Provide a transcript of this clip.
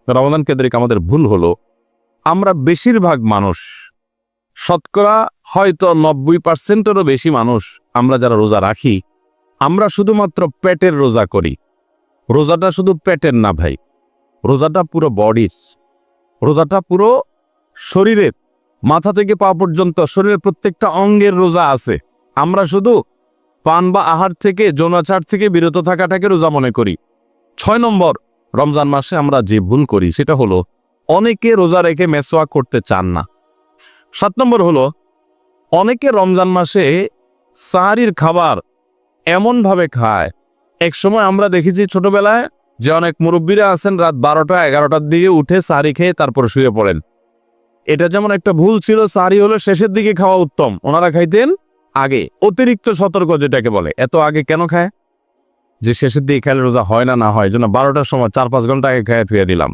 রমাদান কেন্দ্রিক আমাদের ভুল হলো আমরা বেশিরভাগ মানুষ, শতকরা হয়তো 90%-এরও বেশি মানুষ আমরা যারা রোজা রাখি, আমরা শুধুমাত্র পেটের রোজা করি। রোজাটা শুধু পেটের না ভাই, রোজাটা পুরো বডির, রোজাটা পুরো শরীরের, মাথা থেকে পা পর্যন্ত শরীরের প্রত্যেকটা অঙ্গের রোজা আছে। আমরা শুধু পান বা আহার থেকে, যৌনাচার থেকে বিরত থাকাটাকে রোজা মনে করি। 6 নম্বর, রমজান মাসে আমরা যে ভুল করি সেটা হলো অনেকে রোজা রেখে মেসওয়াক করতে চান না। 7 নম্বর হলো অনেকে রমজান মাসে সাহারির খাবার এমনভাবে খায়, এক সময় আমরা দেখেছি ছোটবেলায় যে অনেক মুরব্বীরা আছেন রাত 12টা-11টার দিকে উঠে সাহারি খেয়ে তারপরে শুয়ে পড়েন। এটা যেমন একটা ভুল ছিল, সাহারি হলো শেষের দিকে খাওয়া উত্তম, ওনারা খাইতেন আগে। অতিরিক্ত সতর্ক যেটাকে বলে, এত আগে কেন খায়? যে শেষের দিকে খেলে রোজা হয় না হয়, জন্য 12টার সময় 4-5 ঘন্টা আগে খেয়ে ধুয়ে দিলাম।